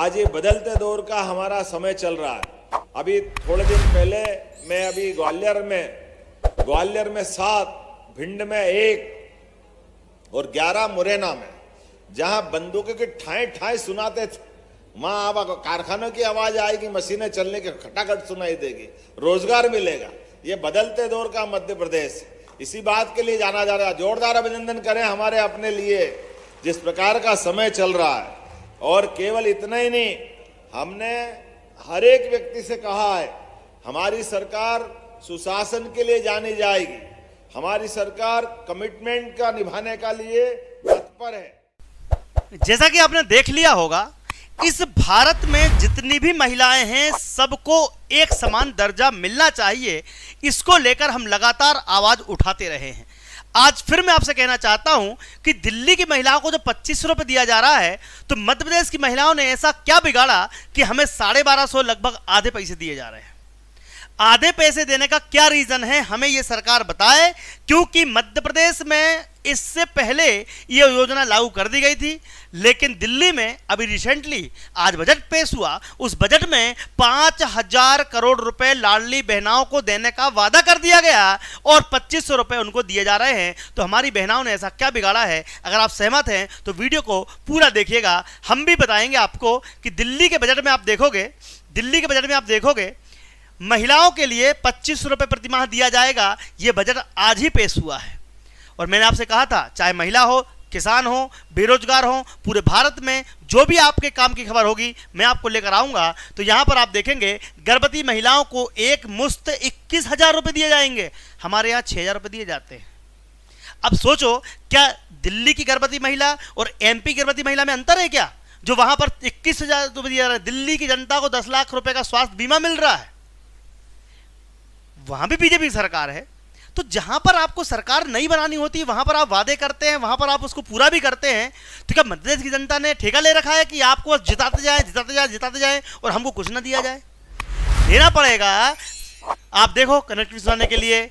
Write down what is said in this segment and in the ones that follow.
आज ये बदलते दौर का हमारा समय चल रहा है। अभी थोड़े दिन पहले मैं अभी ग्वालियर में 7, भिंड में 1 और 11 मुरैना में, जहां बंदूकों की ठाई ठाई सुनाते थे, वहां अब कारखानों की आवाज आएगी, मशीनें चलने की खटाखट सुनाई देगी, रोजगार मिलेगा। ये बदलते दौर का मध्य प्रदेश, इसी बात के लिए जाना जा रहा है। जोरदार अभिनंदन करें हमारे अपने लिए, जिस प्रकार का समय चल रहा है। और केवल इतना ही नहीं, हमने हर एक व्यक्ति से कहा है, हमारी सरकार सुशासन के लिए जानी जाएगी, हमारी सरकार कमिटमेंट का निभाने का लिए तत्पर है। जैसा कि आपने देख लिया होगा, इस भारत में जितनी भी महिलाएं हैं सबको एक समान दर्जा मिलना चाहिए, इसको लेकर हम लगातार आवाज उठाते रहे हैं। आज फिर मैं आपसे कहना चाहता हूं कि दिल्ली की महिलाओं को जो 2500 रुपये दिया जा रहा है, तो मध्य प्रदेश की महिलाओं ने ऐसा क्या बिगाड़ा कि हमें 1250 लगभग आधे पैसे दिए जा रहे हैं। आधे पैसे देने का क्या रीजन है, हमें यह सरकार बताए, क्योंकि मध्य प्रदेश में इससे पहले यह योजना लागू कर दी गई थी, लेकिन दिल्ली में अभी रिसेंटली आज बजट पेश हुआ, उस बजट में 5000 करोड़ रुपए लाडली बहनाओं को देने का वादा कर दिया गया और 2500 रुपए उनको दिए जा रहे हैं। तो हमारी बहनाओं ने ऐसा क्या बिगाड़ा है? अगर आप सहमत हैं तो वीडियो को पूरा देखिएगा। हम भी बताएंगे आपको कि दिल्ली के बजट में आप देखोगे महिलाओं के लिए 2500 रुपये प्रतिमाह दिया जाएगा। यह बजट आज ही पेश हुआ है और मैंने आपसे कहा था, चाहे महिला हो, किसान हो, बेरोजगार हो, पूरे भारत में जो भी आपके काम की खबर होगी मैं आपको लेकर आऊंगा। तो यहां पर आप देखेंगे गर्भवती महिलाओं को एक मुश्त 21,000 रुपये दिए जाएंगे। हमारे यहाँ 6,000 रुपये दिए जाते हैं। अब सोचो, क्या दिल्ली की गर्भवती महिला और MP गर्भवती महिला में अंतर है क्या? जो वहां पर 21,000 रुपये दिया जा रहा है, दिल्ली की जनता को 10 लाख रुपए का स्वास्थ्य बीमा मिल रहा है। वहां भी बीजेपी सरकार है। तो जहां पर आपको सरकार नहीं बनानी होती, वहां पर आप वादे करते हैं, वहां पर आप उसको पूरा भी करते हैं। तो क्या मध्य प्रदेश की जनता ने ठेका ले रखा है कि आपको जिताते जाए और हमको कुछ ना दिया जाए? देना पड़ेगा। आप देखो, कनेक्टिविटी सुधारने के लिए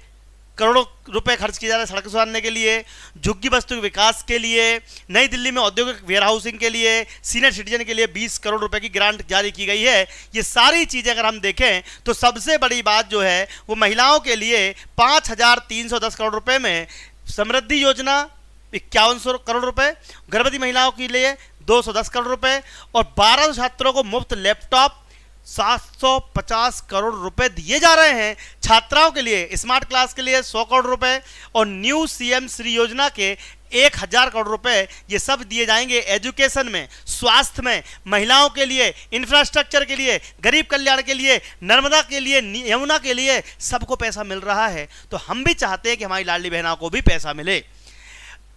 करोड़ों रुपए खर्च किए जा रहे हैं, सड़क सुधारने के लिए, झुग्गी बस्तियों के विकास के लिए, नई दिल्ली में औद्योगिक वेयर हाउसिंग के लिए, सीनियर सिटीजन के लिए 20 करोड़ रुपए की ग्रांट जारी की गई है। ये सारी चीज़ें अगर हम देखें तो सबसे बड़ी बात जो है वो महिलाओं के लिए 5310 करोड़ रुपए में समृद्धि योजना 5100 करोड़ रुपए, गर्भवती महिलाओं के लिए 210 करोड़ रुपए और 12 छात्रों को मुफ्त लैपटॉप 750 करोड़ रुपए दिए जा रहे हैं। छात्राओं के लिए स्मार्ट क्लास के लिए 100 करोड़ रुपए और न्यू CM श्री योजना के 1000 करोड़ रुपए ये सब दिए जाएंगे। एजुकेशन में, स्वास्थ्य में, महिलाओं के लिए, इंफ्रास्ट्रक्चर के लिए, गरीब कल्याण के लिए, नर्मदा के लिए, यमुना के लिए सबको पैसा मिल रहा है। तो हम भी चाहते हैं कि हमारी लाडली बहनों को भी पैसा मिले।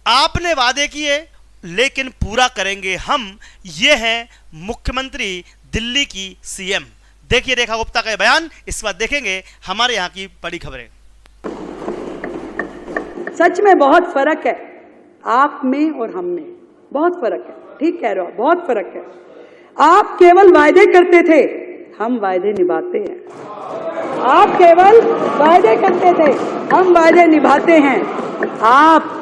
आपने वादे किए लेकिन पूरा करेंगे हम, ये है मुख्यमंत्री दिल्ली की CM। देखिए रेखा गुप्ता का बयान, इस बार देखेंगे हमारे यहाँ की बड़ी खबरें। सच में बहुत फर्क है आप में और हम में, बहुत फर्क है। ठीक कह रहे हो, बहुत फर्क है। आप केवल वायदे करते थे, हम वायदे निभाते हैं। आप केवल वायदे करते थे, हम वायदे निभाते हैं। आप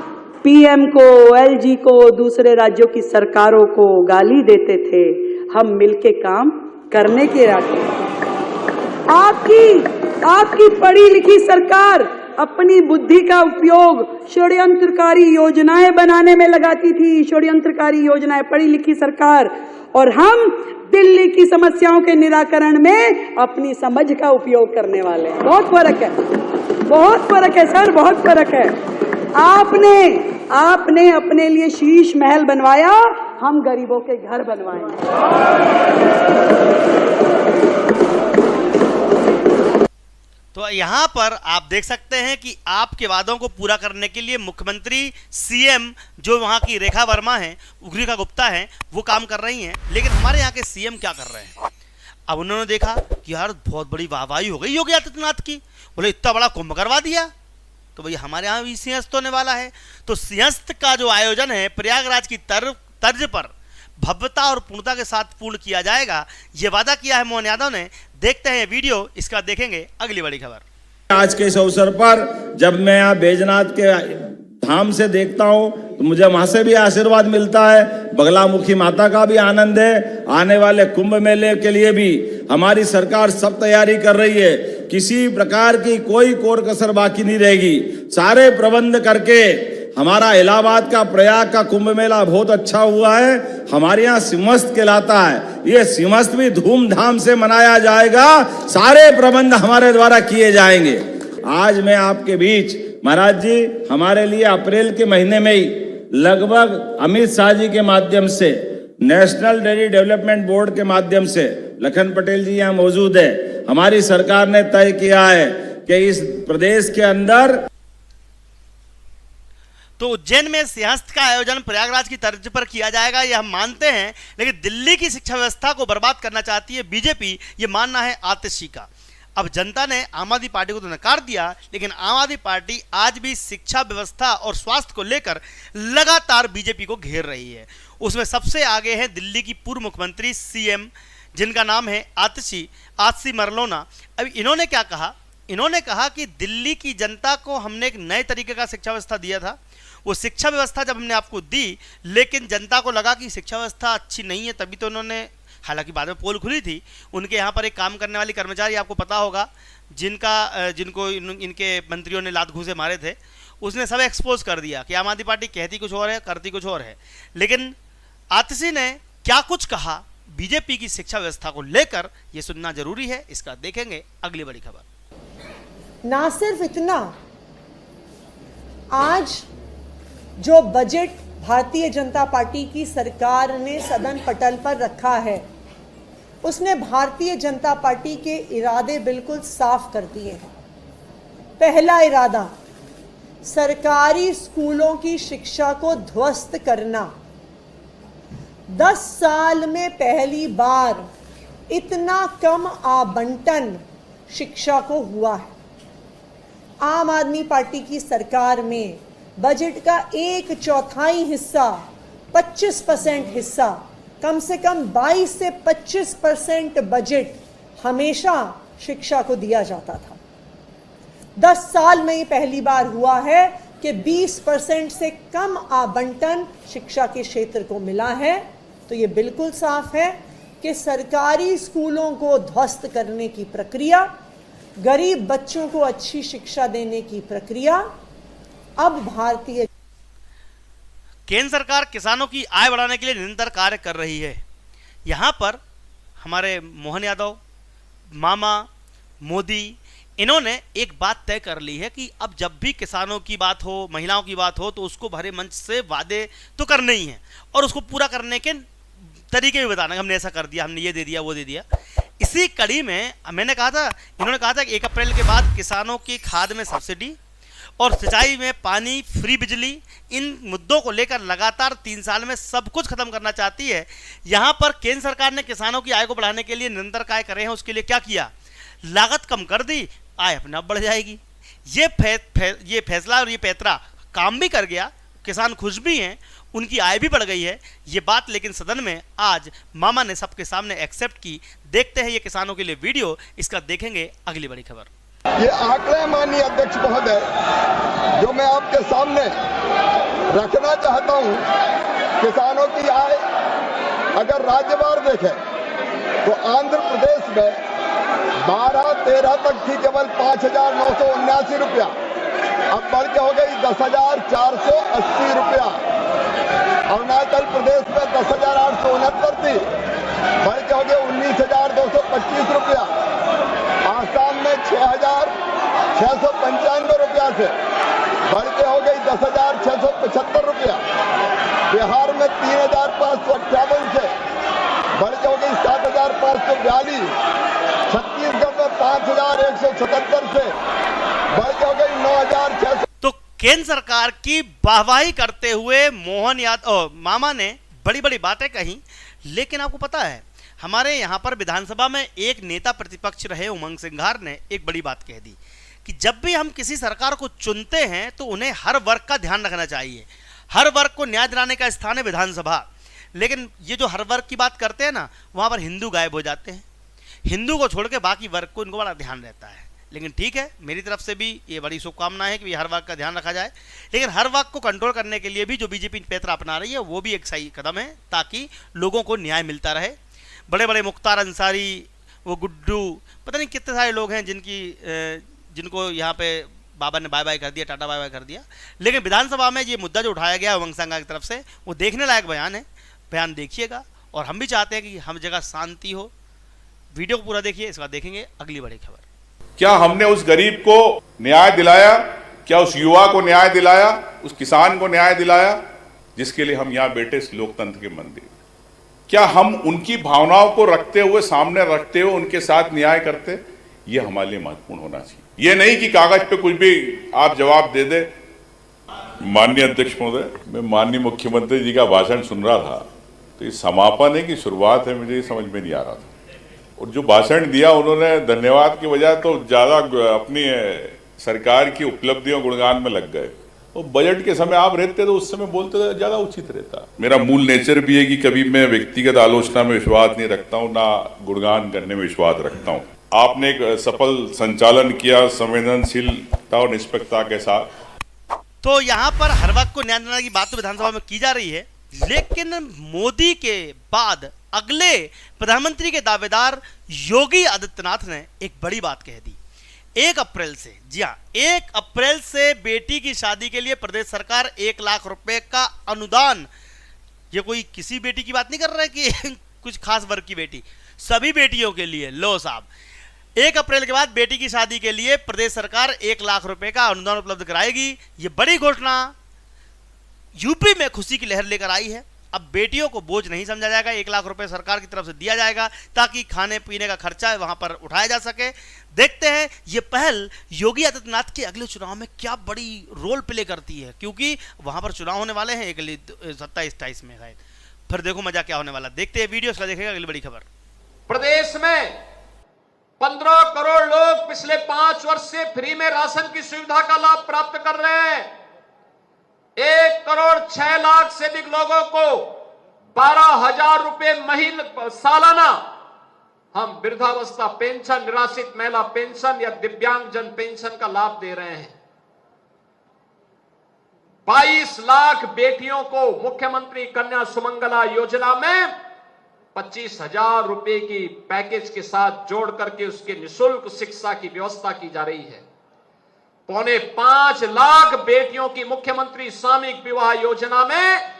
PM को, LG को, दूसरे राज्यों की सरकारों को गाली देते थे, हम मिलके काम करने के रास्ते। आपकी पढ़ी लिखी सरकार अपनी बुद्धि का उपयोग षड्यंत्रकारी योजनाएं बनाने में लगाती थी, षड्यंत्रकारी योजनाएं, पढ़ी लिखी सरकार। और हम दिल्ली की समस्याओं के निराकरण में अपनी समझ का उपयोग करने वाले हैं। बहुत फर्क है, बहुत फर्क है सर, बहुत फर्क है। आपने अपने लिए शीश महल बनवाया, हम गरीबों के घर बनवाएंगे। तो यहां पर आप देख सकते हैं कि आपके वादों को पूरा करने के लिए मुख्यमंत्री CM जो वहां की रेखा वर्मा है, रेखा गुप्ता है, वो काम कर रही हैं। लेकिन हमारे यहाँ के CM क्या कर रहे हैं? अब उन्होंने देखा कि यार बहुत बड़ी वाहवाही हो गई योगी आदित्यनाथ की, बोले इतना बड़ा कुंभ करवा दिया, तो भैया हमारे यहाँ भी सिंहस्थ होने वाला है। तो सिंहस्थ का जो आयोजन है प्रयागराज की तर्ज पर भव्यता और पूर्णता के साथ पूर्ण किया जाएगा, ये वादा किया है मोहन यादव ने। देखते हैं वीडियो, इसका देखेंगे अगली बड़ी खबर। आज के इस अवसर पर जब मैं यहाँ बैजनाथ के धाम से देखता हूं तो मुझे वहां से भी आशीर्वाद मिलता है। बगलामुखी माता का भी आनंद है। आने वाले कुंभ मेले के लिए भी हमारी सरकार सब तैयारी कर रही है। किसी प्रकार की कोई कोर कसर बाकी नहीं रहेगी। सारे प्रबंध करके हमारा इलाहाबाद का प्रयाग का कुंभ मेला बहुत अच्छा हुआ है। हमारे यहाँ सिमस्त कहलाता है। ये सिमस्त भी धूमधाम से मनाया जाएगा। सारे प्रबंध हमारे द्वारा किए जाएंगे। आज मैं आपके बीच महाराज जी, हमारे लिए अप्रैल के महीने में ही लगभग अमित शाह जी के माध्यम से, नेशनल डेयरी डेवलपमेंट बोर्ड के माध्यम से, लखन पटेल जी यहाँ मौजूद है, हमारी सरकार ने तय किया है कि इस प्रदेश के अंदर तो उज्जैन में सिंहस्थ का आयोजन प्रयागराज की तर्ज पर किया जाएगा, ये हम मानते हैं। लेकिन दिल्ली की शिक्षा व्यवस्था को बर्बाद करना चाहती है बीजेपी, ये मानना है आतिशी का। अब जनता ने आम आदमी पार्टी को तो नकार दिया, लेकिन आम आदमी पार्टी आज भी शिक्षा व्यवस्था और स्वास्थ्य को लेकर लगातार बीजेपी को घेर रही है। उसमें सबसे आगे हैं दिल्ली की पूर्व मुख्यमंत्री सीएम, जिनका नाम है आतिशी मरलोना। अब इन्होंने क्या कहा? इन्होंने कहा कि दिल्ली की जनता को हमने एक नए तरीके का शिक्षा व्यवस्था दिया था। वो शिक्षा व्यवस्था जब हमने आपको दी, लेकिन जनता को लगा कि शिक्षा व्यवस्था अच्छी नहीं है, तभी तो उन्होंने, हालांकि बाद में पोल खुली थी, उनके यहाँ पर एक काम करने वाली कर्मचारी, आपको पता होगा, जिनको इनके मंत्रियों ने लात घूंसे मारे थे, उसने सब एक्सपोज कर दिया कि आम आदमी पार्टी कहती कुछ और है, करती कुछ और है। लेकिन आतिशी ने क्या कुछ कहा बीजेपी की शिक्षा व्यवस्था को लेकर, ये सुनना जरूरी है। इसका देखेंगे अगली बड़ी खबर। ना सिर्फ इतना, आज जो बजट भारतीय जनता पार्टी की सरकार ने सदन पटल पर रखा है, उसने भारतीय जनता पार्टी के इरादे बिल्कुल साफ कर दिए हैं। पहला इरादा, सरकारी स्कूलों की शिक्षा को ध्वस्त करना। 10 साल में पहली बार इतना कम आवंटन शिक्षा को हुआ है। आम आदमी पार्टी की सरकार में बजट का 1/4 हिस्सा, 25% हिस्सा, कम से कम 22 से 25% बजट हमेशा शिक्षा को दिया जाता था। 10 साल में ये पहली बार हुआ है कि 20% से कम आवंटन शिक्षा के क्षेत्र को मिला है। तो ये बिल्कुल साफ है कि सरकारी स्कूलों को ध्वस्त करने की प्रक्रिया, गरीब बच्चों को अच्छी शिक्षा देने की प्रक्रिया अब भारतीय केंद्र सरकार किसानों की आय बढ़ाने के लिए निरंतर कार्य कर रही है। यहाँ पर हमारे मोहन यादव, मामा, मोदी, इन्होंने एक बात तय कर ली है कि अब जब भी किसानों की बात हो, महिलाओं की बात हो, तो उसको भरे मंच से वादे तो करने ही हैं और उसको पूरा करने के तरीके भी बताना, हमने ऐसा कर दिया, हमने ये दे दिया, वो दे दिया। इसी कड़ी में मैंने कहा था, इन्होंने कहा था कि 1 अप्रैल के बाद किसानों की खाद में सब्सिडी और सिंचाई में पानी, फ्री बिजली, इन मुद्दों को लेकर लगातार 3 साल में सब कुछ खत्म करना चाहती है। यहाँ पर केंद्र सरकार ने किसानों की आय को बढ़ाने के लिए निरंतर कार्य करे हैं। उसके लिए क्या किया? लागत कम कर दी, आय अपने आप बढ़ जाएगी। ये फैसला और ये पैतरा काम भी कर गया, किसान खुश भी हैं, उनकी आय भी बढ़ गई है। ये बात लेकिन सदन में आज मामा ने सबके सामने एक्सेप्ट की। देखते हैं ये किसानों के लिए वीडियो, इसका देखेंगे अगली बड़ी खबर। ये आंकड़े माननीय अध्यक्ष महोदय जो मैं आपके सामने रखना चाहता हूं, किसानों की आय अगर राज्यवार देखें तो आंध्र प्रदेश में 12-13 तक थी केवल 5,979 रुपया, अब बढ़ के हो गई 10,480 रुपया। अरुणाचल प्रदेश में 10,869 थी, बढ़ के हो गई 19,225 रुपया। आसाम में 6,695 रुपया से बढ़ के हो गई 10,675 रुपया। बिहार में 3,558 से बढ़ के हो गई 7,542। छत्तीसगढ़ में 5,177 से बढ़ के हो गई 9,600। तो केंद्र सरकार की वाहवाही करते हुए मोहन यादव मामा ने बड़ी बड़ी बातें कही। लेकिन आपको पता है, हमारे यहाँ पर विधानसभा में एक नेता प्रतिपक्ष रहे उमंग सिंघार ने एक बड़ी बात कह दी कि जब भी हम किसी सरकार को चुनते हैं तो उन्हें हर वर्ग का ध्यान रखना चाहिए, हर वर्ग को न्याय दिलाने का स्थान है विधानसभा। लेकिन ये जो हर वर्ग की बात करते हैं ना, वहाँ पर हिंदू गायब हो जाते हैं। हिंदू को छोड़ के बाकी वर्ग को इनको बड़ा ध्यान रहता है। लेकिन ठीक है, मेरी तरफ से भी ये बड़ी शुभकामना है कि हर वाक का ध्यान रखा जाए, लेकिन हर वाक को कंट्रोल करने के लिए भी जो बीजेपी पैंतरा अपना रही है वो भी एक सही कदम है, ताकि लोगों को न्याय मिलता रहे। बड़े बड़े मुख्तार अंसारी, वो गुड्डू, पता नहीं कितने सारे लोग हैं जिनको यहाँ पे बाबा ने बाय बाय कर दिया, टाटा बाय बाय कर दिया, लेकिन विधानसभा में ये मुद्दा जो उठाया गया उमंग संघा की तरफ से, वो देखने लायक बयान है। बयान देखिएगा, और हम भी चाहते हैं कि हम जगह शांति हो। वीडियो को पूरा देखिए, इसके बाद देखेंगे अगली बड़ी खबर। क्या हमने उस गरीब को न्याय दिलाया? क्या उस युवा को न्याय दिलाया? उस किसान को न्याय दिलाया जिसके लिए हम यहाँ बैठे इस लोकतंत्र के मंदिर? क्या हम उनकी भावनाओं को रखते हुए, सामने रखते हुए उनके साथ न्याय करते? ये हमारे लिए महत्वपूर्ण होना चाहिए। ये नहीं कि कागज पे कुछ भी आप जवाब दे दे। माननीय अध्यक्ष महोदय, मैं माननीय मुख्यमंत्री जी का भाषण सुन रहा था, तो ये समापन है कि शुरुआत है मुझे समझ में नहीं आ रहा था। और जो भाषण दिया उन्होंने, धन्यवाद की बजाय तो ज्यादा अपनी सरकार की उपलब्धियों गुणगान में लग गए। और बजट के समय आप रहते तो उस समय बोलते तो ज्यादा उचित रहता। मेरा मूल नेचर भी है कि कभी मैं व्यक्तिगत आलोचना में विश्वास नहीं रखता हूँ, ना गुणगान करने में विश्वास रखता हूँ। आपने एक सफल संचालन किया संवेदनशीलता और निष्पक्षता के साथ। तो यहाँ पर हर वक्त को न्याय दिलाने की बात तो विधानसभा में की जा रही है, लेकिन मोदी के बाद अगले प्रधानमंत्री के दावेदार योगी आदित्यनाथ ने एक बड़ी बात कह दी। 1 अप्रैल से, जी हाँ, 1 अप्रैल से बेटी की शादी के लिए प्रदेश सरकार 1 लाख रुपए का अनुदान, ये कोई किसी बेटी की बात नहीं कर रहा है कि कुछ खास वर्ग की बेटी, सभी बेटियों के लिए। लो साहब, 1 अप्रैल के बाद बेटी की शादी के लिए प्रदेश सरकार 1 लाख रुपए का अनुदान उपलब्ध कराएगी। ये बड़ी घोषणा यूपी में खुशी की लहर लेकर आई है। अब बेटियों को बोझ नहीं समझा जाएगा, 1 लाख रुपए सरकार की तरफ से दिया जाएगा ताकि खाने पीने का खर्चा वहां पर उठाया जा सके। देखते हैं ये पहल योगी आदित्यनाथ के अगले चुनाव में क्या बड़ी रोल प्ले करती है, क्योंकि वहां पर चुनाव होने वाले हैं 27-28 में शायद। फिर देखो मजा क्या होने वाला। देखते हैं वीडियो, इसका देखेगा अगली बड़ी खबर। प्रदेश में 15 करोड़ लोग पिछले 5 वर्ष से फ्री में राशन की सुविधा का लाभ प्राप्त कर रहे हैं। 1 करोड़ 6 लाख से अधिक लोगों को 12,000 रुपए सालाना हम वृद्धावस्था पेंशन, निराश्रित महिला पेंशन या दिव्यांगजन पेंशन का लाभ दे रहे हैं। 22 लाख बेटियों को मुख्यमंत्री कन्या सुमंगला योजना में 25,000 रुपए की पैकेज के साथ जोड़ करके उसके निःशुल्क शिक्षा की व्यवस्था की जा रही है। 4.25 लाख बेटियों की मुख्यमंत्री सामूहिक विवाह योजना में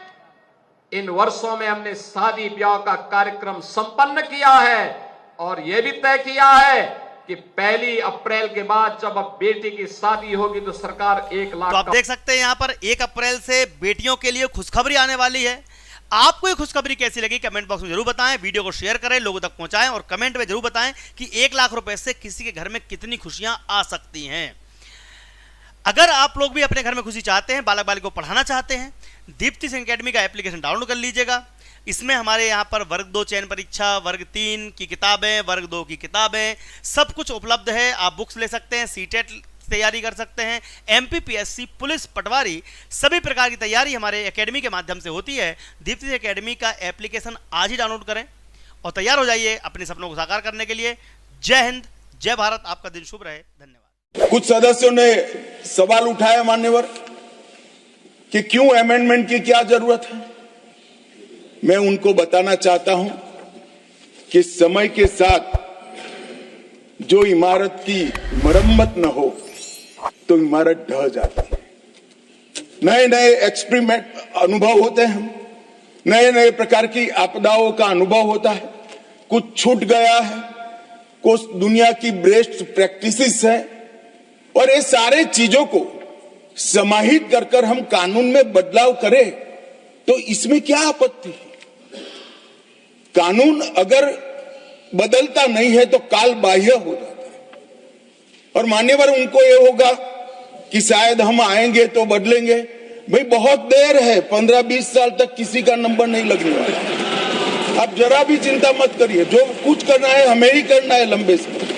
इन वर्षों में हमने शादी ब्याह का कार्यक्रम संपन्न किया है, और यह भी तय किया है कि 1 अप्रैल के बाद जब अब बेटी की शादी होगी तो सरकार 1 लाख। तो आप देख सकते हैं यहाँ पर 1 अप्रैल से बेटियों के लिए खुशखबरी आने वाली है। आपको ये खुशखबरी कैसी लगी कमेंट बॉक्स में जरूर बताएं, वीडियो को शेयर करें, लोगों तक पहुंचाएं, और कमेंट में जरूर बताएं कि 1 लाख रुपए से किसी के घर में कितनी खुशियां आ सकती हैं। अगर आप लोग भी अपने घर में खुशी चाहते हैं, बालक बालिका को पढ़ाना चाहते हैं, दीप्ति सिंह एकेडमी का एप्लीकेशन डाउनलोड कर लीजिएगा। इसमें हमारे यहाँ पर वर्ग 2 चयन परीक्षा, वर्ग 3 की किताबें, वर्ग 2 की किताबें, सब कुछ उपलब्ध है। आप बुक्स ले सकते हैं, सीटेट तैयारी कर सकते हैं, एमपीपीएससी, पुलिस, पटवारी, सभी प्रकार की तैयारी हमारे एकेडमी के माध्यम से होती है। दीप्ति एकेडमी का एप्लीकेशन आज ही डाउनलोड करें और तैयार हो जाइए अपने सपनों को साकार करने के लिए। जय हिंद, जय भारत, आपका दिन शुभ रहे, धन्यवाद। कुछ सदस्यों ने सवाल उठाया मान्यवर कि क्यों अमेंडमेंट की क्या जरूरत है। मैं उनको बताना चाहता हूं कि समय के साथ जो इमारत की मरम्मत न हो तो इमारत ढह जाती है। नए नए एक्सपेरिमेंट अनुभव होते हैं, नए नए प्रकार की आपदाओं का अनुभव होता है। कुछ छूट गया है, कुछ दुनिया की बेस्ट प्रैक्टिसेस है, और ये सारे चीजों को समाहित कर हम कानून में बदलाव करें तो इसमें क्या आपत्ति है। कानून अगर बदलता नहीं है तो काल बाह्य हो जाता है, और मान्यवर उनको ये होगा कि शायद हम आएंगे तो बदलेंगे। भाई बहुत देर है, 15-20 साल तक किसी का नंबर नहीं लगने वाला। आप जरा भी चिंता मत करिए, जो कुछ करना है हमें ही करना है लंबे समय।